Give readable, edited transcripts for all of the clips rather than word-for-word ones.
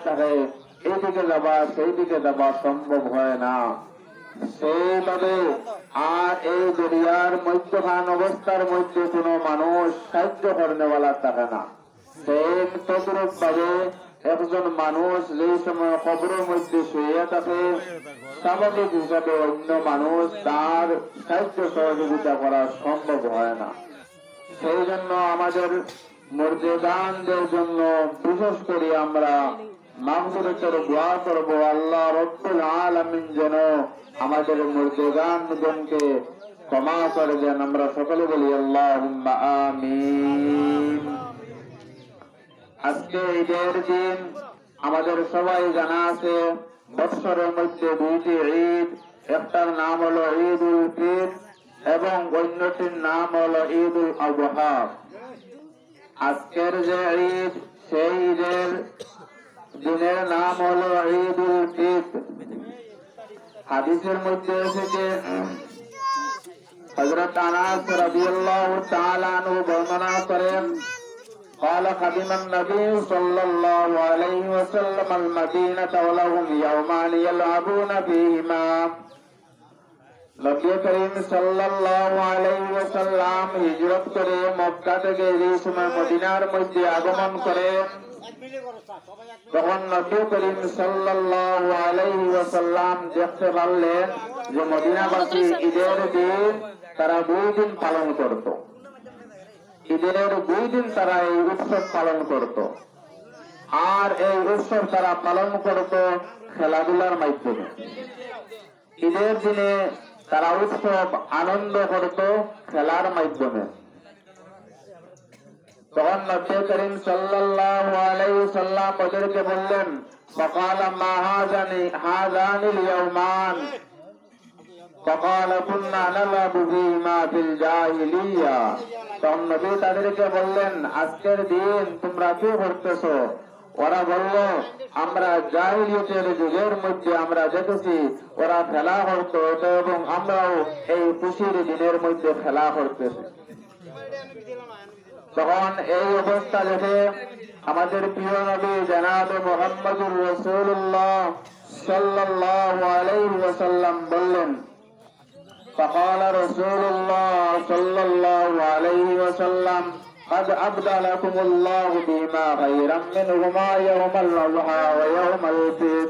থাকে, এইদিকে যাবা সেই দিকে যাবা সম্ভব হয় না। সেইভাবে আর এই দরিয়ার মধ্যখান অবস্থার মধ্যে কোনো মানুষ সাহায্য করেওয়ালা থাকে না। সেই তদ্রুপ ভাবে একজন মানুষ যে সময় কবরের মধ্যে শুয়ে থাকে, স্বাভাবিক হিসাবে অন্য মানুষ তার সাহায্য সহযোগিতা করা সম্ভব হয় না। সেই জন্য আমাদের মুর্দেগানদের জন্য বিশেষ করে আমরা মাগফিরাতের দোয়া করব, আল্লাহ রব্বুল আলামিন যেন আমাদের মুর্দেগানগণকে ক্ষমা করে দেন। আমরা সকলে বলি আল্লাহুম্মা আমিন। আজকে ঈদের দিন, আমাদের সবাই জানা আছে বৎসরের মধ্যে দুইটি ঈদ, একটার নাম হলো ঈদ উল ফিতর এবং অন্যটির নাম হলো ঈদ উল আযহা। আজকের যে ঈদ, সেই ঈদের দিনের নাম হলো ঈদ উল ফিতর। হাদিসের মধ্যে এসেছে, হযরত আনাস রাদিয়াল্লাহু তাআলা আনহু বর্ণনা করেন, قال قدم النبي صلى الله عليه وسلم المدينة ولهم يومان يلعبون فيهما। নবী করিম সাল্লাল্লাহু আলাইহি ওয়াসাল্লাম হিজরত করে মক্কা থেকে এই সময় মদিনার মধ্যে আগমন করেন। তখন নবী করিম সাল্লাল্লাহু আলাইহি ওয়াসাল্লাম দেখতে পারলেন যে মদিনাবাসী ঈদের দিন তারা 2 দিন পালন করত। ঈদের 2 দিন তারা এই উৎসব পালন করত। আর এই উৎসব তারা পালন করত খেলাধুলার মাধ্যমে। ঈদের দিনে তারা উৎসব আনন্দ করত খেলার মাধ্যমে। তখন নবী করিম সাল্লাল্লাহু আলাইহি ওয়াসাল্লাম ওদেরকে বললেন, ফাকালা মা হাযানিল ইয়াওমান, ফাকালা কুননা নালাবু ফীমা ফিল জাহিলিয়া। তখন নবী তাদেরকে বললেন, আজকের দিন তোমরা কি করতেছো? ওরা বলল, আমরা জাহিলিয়তের যুগের মধ্যে আমরা দেখেছি ওরা খেলা করত এবং আমরাও এই খুশির দিনের মধ্যে খেলা করতেছি। তখন এই অবস্থা দেখে আমাদের প্রিয় নবী জনাবে মুহাম্মদুর রাসূলুল্লাহ সাল্লাল্লাহু আলাইহি ওয়াসাল্লাম বললেন, فقال رسول الله صلى الله عليه وسلم قد أبدلكم الله بما خيرا منهما يوم الأضحى ويوم الفطر।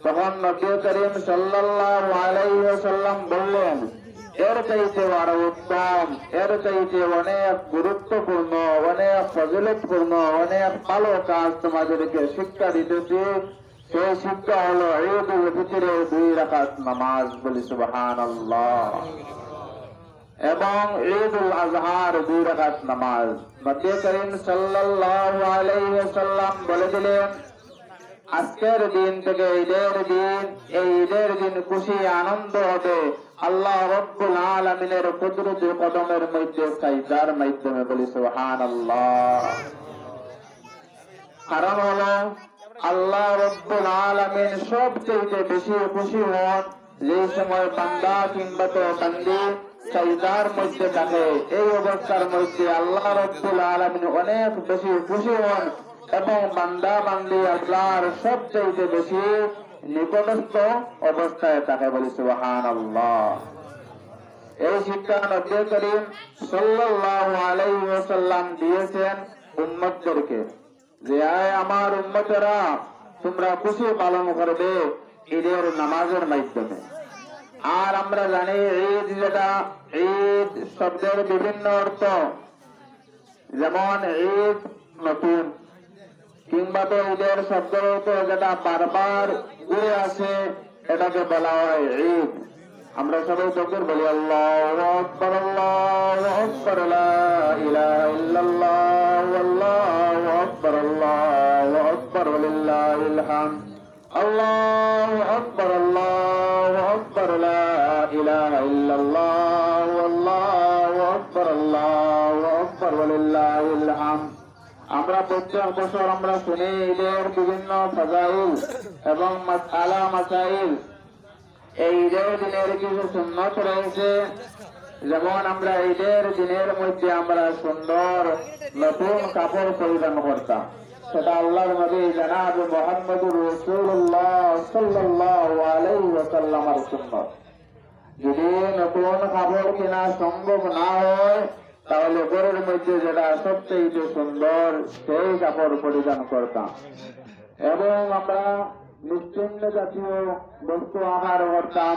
তখন নবী করিম সাল্লাল্লাহু আলাইহি ওয়াসাল্লাম বললেন, এর চাইতে আরো উত্তম, এর চাইতে অনেক গুরুত্বপূর্ণ, অনেক ফজিলতপূর্ণ, অনেক ভালো কাজ তোমাদেরকে শিক্ষা দিতেছি। সেই শিক্ষা হলো ঈদ উল ফিতরের 2 রাকাত নামাজ, বলি সুবহানাল্লাহ, এবং ঈদ উল আযহার 2 রাকাত নামাজ। নবী করিম সাল্লাল্লাহু আলাইহি ওয়াসাল্লাম বলে দিলেন, আজকের দিন থেকে ঈদের দিন, এই ঈদের দিন খুশি আনন্দ হবে আল্লাহ রব্বুল আলামিনের কুদরতি কদমের মধ্যে সাজদার মাধ্যমে, বলি সুবহানাল্লাহ। কারণ হলো আল্লাহ রব্বুল আলামিন সবচেয়ে বেশি খুশি হন যে সময় বান্দা কিংবা তো বান্দি সাজদার মধ্যে থাকে। এই অবস্থার মধ্যে আল্লাহ রব্বুল আলামিন অনেক বেশি খুশি হন এবং বান্দা বান্দি আল্লাহর সবচেয়ে বেশি নিকটস্থ অবস্থায় থাকে, বলি সুবহানাল্লাহ। এই শিক্ষা নবী করিম সাল্লাল্লাহু আলাইহি ওয়াসাল্লাম দিয়েছেন উম্মতদেরকে যে আমার উম্মতেরা তোমরা খুশি পালন করবে ঈদের নামাজের মাধ্যমে। আর আমরা জানি ঈদ, যেটা ঈদ শব্দের বিভিন্ন অর্থ, যেমন ঈদ নতুন, কিংবা তো ঈদের শব্দের অর্থ যেটা বারবার ঘুরে আসে এটাকে বলা হয় ঈদ। আমরা সবাই তকবীর বলি, আল্লাহু আকবার, আল্লাহু আকবার, লা ইলাহা ইল্লাল্লাহ, আল্লাহু আকবার, আল্লাহু আকবার, ওয়ালিল্লাহিল হামদ, আল্লাহু আকবার, আল্লাহু আকবার, লা ইলাহা ইল্লাল্লাহ, আল্লাহু আকবার, আল্লাহু আকবার, ওয়ালিল্লাহিল হামদ। আমরা প্রত্যেক বছর আমরা শুনি ঈদের বিভিন্ন ফাজাইল এবং মাসআলা মাসাইল। এই ঈদের দিনের কিছু সুন্নত রয়েছে, যেমন আমরা ঈদের দিনের মধ্যে আমরা সুন্দর নতুন কাপড় পরিধান করতাম সেটা আল্লাহর নবী জনাব মুহাম্মদুর রাসূলুল্লাহ সাল্লাল্লাহু আলাইহি ওয়াসাল্লামের সুন্নাত। যদি নতুন কাপড় কেনা সম্ভব না হয় তাহলে ঘরের মধ্যে যেটা সবচেয়ে সুন্দর সেই কাপড় পরিধান করতাম এবং আমরা নিশ্চিন্ত জাতীয় বস্তু আহার করতাম।